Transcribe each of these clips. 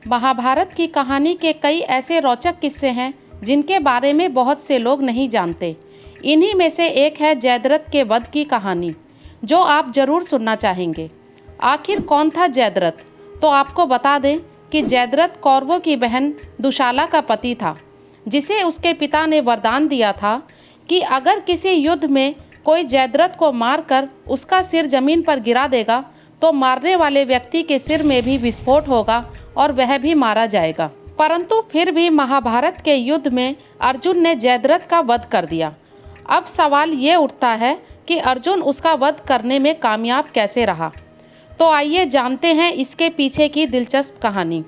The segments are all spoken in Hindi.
महाभारत की कहानी के कई ऐसे रोचक किस्से हैं जिनके बारे में बहुत से लोग नहीं जानते। इन्हीं में से एक है जयद्रथ के वध की कहानी, जो आप जरूर सुनना चाहेंगे। आखिर कौन था जयद्रथ? तो आपको बता दें कि जयद्रथ कौरवों की बहन दुशाला का पति था, जिसे उसके पिता ने वरदान दिया था कि अगर किसी युद्ध में कोई जयद्रथ को मारकर उसका सिर जमीन पर गिरा देगा तो मारने वाले व्यक्ति के सिर में भी विस्फोट होगा और वह भी मारा जाएगा। परंतु फिर भी महाभारत के युद्ध में अर्जुन ने जयद्रथ का वध कर दिया। अब सवाल ये उठता है कि अर्जुन उसका वध करने में कामयाब कैसे रहा। तो आइए जानते हैं इसके पीछे की दिलचस्प कहानी।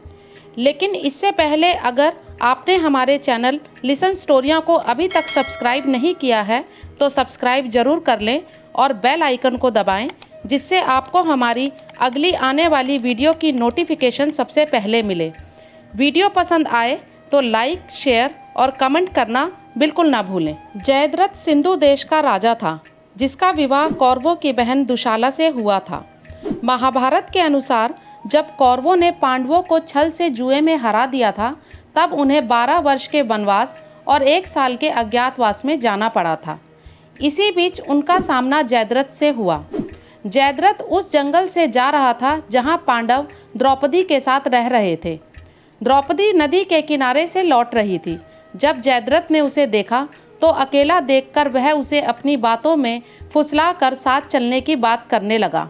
लेकिन इससे पहले अगर आपने हमारे चैनल लिसन स्टोरियाँ को अभी तक सब्सक्राइब नहीं किया है तो सब्सक्राइब ज़रूर कर लें और बेल आइकन को दबाएं, जिससे आपको हमारी अगली आने वाली वीडियो की नोटिफिकेशन सबसे पहले मिले। वीडियो पसंद आए तो लाइक, शेयर और कमेंट करना बिल्कुल ना भूलें। जयद्रथ सिंधु देश का राजा था, जिसका विवाह कौरवों की बहन दुशाला से हुआ था। महाभारत के अनुसार जब कौरवों ने पांडवों को छल से जुए में हरा दिया था, तब उन्हें 12 वर्ष के वनवास और 1 साल के अज्ञातवास में जाना पड़ा था। इसी बीच उनका सामना जयद्रथ से हुआ। जयद्रथ उस जंगल से जा रहा था जहां पांडव द्रौपदी के साथ रह रहे थे। द्रौपदी नदी के किनारे से लौट रही थी। जब जयद्रथ ने उसे देखा तो अकेला देखकर वह उसे अपनी बातों में फुसलाकर साथ चलने की बात करने लगा।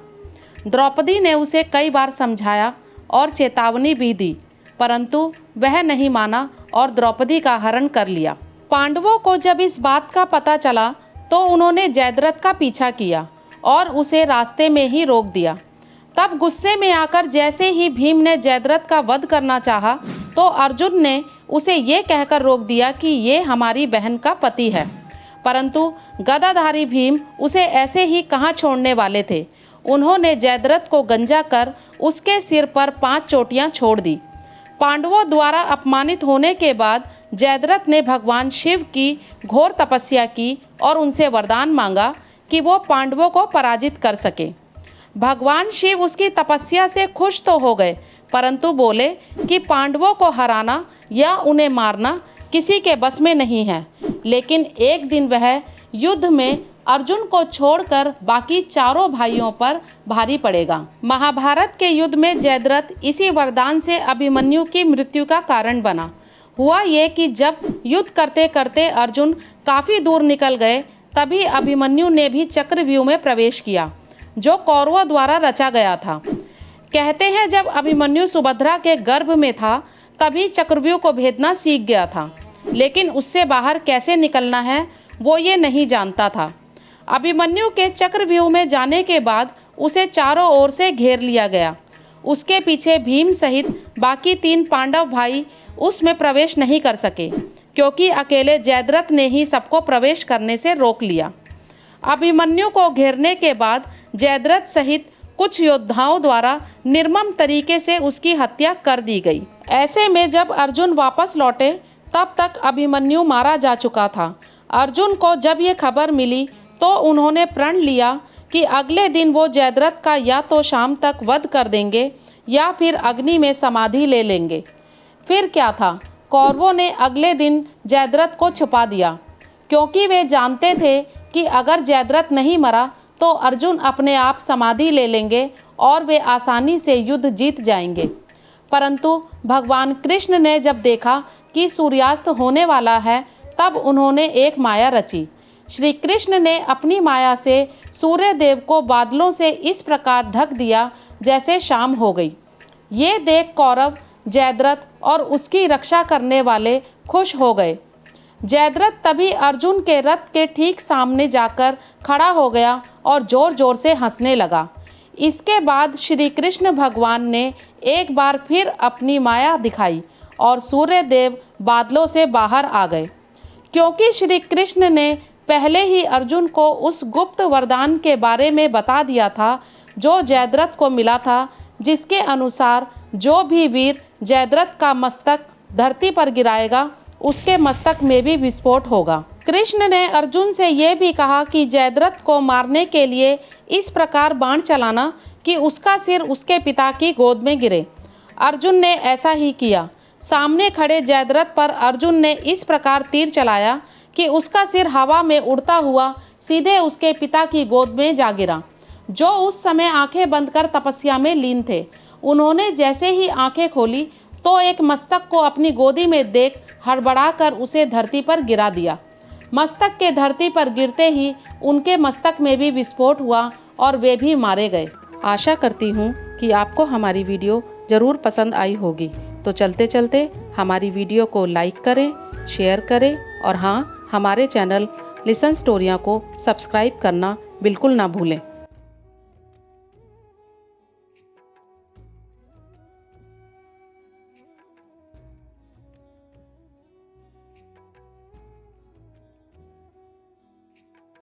द्रौपदी ने उसे कई बार समझाया और चेतावनी भी दी, परंतु वह नहीं माना और द्रौपदी का हरण कर लिया। पांडवों को जब इस बात का पता चला तो उन्होंने जयद्रथ का पीछा किया और उसे रास्ते में ही रोक दिया। तब गुस्से में आकर जैसे ही भीम ने जयद्रथ का वध करना चाहा तो अर्जुन ने उसे ये कहकर रोक दिया कि ये हमारी बहन का पति है। परंतु गदाधारी भीम उसे ऐसे ही कहाँ छोड़ने वाले थे। उन्होंने जयद्रथ को गंजा कर उसके सिर पर 5 चोटियाँ छोड़ दी। पांडवों द्वारा अपमानित होने के बाद जयद्रथ ने भगवान शिव की घोर तपस्या की और उनसे वरदान मांगा कि वो पांडवों को पराजित कर सके। भगवान शिव उसकी तपस्या से खुश तो हो गए, परंतु बोले कि पांडवों को हराना या उन्हें मारना किसी के बस में नहीं है। लेकिन एक दिन वह युद्ध में अर्जुन को छोड़कर बाकी चारों भाइयों पर भारी पड़ेगा। महाभारत के युद्ध में जयद्रथ इसी वरदान से अभिमन्यु की मृत्यु का कारण बना। हुआ ये कि जब युद्ध करते करते अर्जुन काफ़ी दूर निकल गए, तभी अभिमन्यु ने भी चक्रव्यूह में प्रवेश किया, जो कौरवों द्वारा रचा गया था। कहते हैं जब अभिमन्यु सुभद्रा के गर्भ में था तभी चक्रव्यूह को भेदना सीख गया था, लेकिन उससे बाहर कैसे निकलना है वो ये नहीं जानता था। अभिमन्यु के चक्रव्यूह में जाने के बाद उसे चारों ओर से घेर लिया गया। उसके पीछे भीम सहित बाकी 3 पांडव भाई उसमें प्रवेश नहीं कर सके, क्योंकि अकेले जयद्रथ ने ही सबको प्रवेश करने से रोक लिया। अभिमन्यु को घेरने के बाद जयद्रथ सहित कुछ योद्धाओं द्वारा निर्मम तरीके से उसकी हत्या कर दी गई। ऐसे में जब अर्जुन वापस लौटे तब तक अभिमन्यु मारा जा चुका था। अर्जुन को जब ये खबर मिली तो उन्होंने प्रण लिया कि अगले दिन वो जयद्रथ का या तो शाम तक वध कर देंगे या फिर अग्नि में समाधि ले लेंगे। फिर क्या था, कौरवों ने अगले दिन जयद्रथ को छुपा दिया, क्योंकि वे जानते थे कि अगर जयद्रथ नहीं मरा तो अर्जुन अपने आप समाधि ले लेंगे और वे आसानी से युद्ध जीत जाएंगे। परंतु भगवान कृष्ण ने जब देखा कि सूर्यास्त होने वाला है, तब उन्होंने एक माया रची। श्री कृष्ण ने अपनी माया से सूर्य देव को बादलों से इस प्रकार ढक दिया जैसे शाम हो गई। ये देख कौरव जयद्रथ और उसकी रक्षा करने वाले खुश हो गए। जयद्रथ तभी अर्जुन के रथ के ठीक सामने जाकर खड़ा हो गया और जोर जोर से हंसने लगा। इसके बाद श्री कृष्ण भगवान ने एक बार फिर अपनी माया दिखाई और सूर्य देव बादलों से बाहर आ गए। क्योंकि श्री कृष्ण ने पहले ही अर्जुन को उस गुप्त वरदान के बारे में बता दिया था जो जयद्रथ को मिला था, जिसके अनुसार जो भी वीर जयद्रथ का मस्तक धरती पर गिराएगा उसके मस्तक में भी विस्फोट होगा। कृष्ण ने अर्जुन से यह भी कहा कि जयद्रथ को मारने के लिए इस प्रकार बाण चलाना कि उसका सिर उसके पिता की गोद में गिरे। अर्जुन ने ऐसा ही किया। सामने खड़े जयद्रथ पर अर्जुन ने इस प्रकार तीर चलाया कि उसका सिर हवा में उड़ता हुआ सीधे उसके पिता की गोद में जा गिरा, जो उस समय आंखें बंद कर तपस्या में लीन थे। उन्होंने जैसे ही आंखें खोली तो एक मस्तक को अपनी गोदी में देख हड़बड़ाकर उसे धरती पर गिरा दिया। मस्तक के धरती पर गिरते ही उनके मस्तक में भी विस्फोट हुआ और वे भी मारे गए। आशा करती हूँ कि आपको हमारी वीडियो ज़रूर पसंद आई होगी। तो चलते चलते हमारी वीडियो को लाइक करें, शेयर करें और हाँ, हमारे चैनल लिसन स्टोरियाँ को सब्सक्राइब करना बिल्कुल ना भूलें।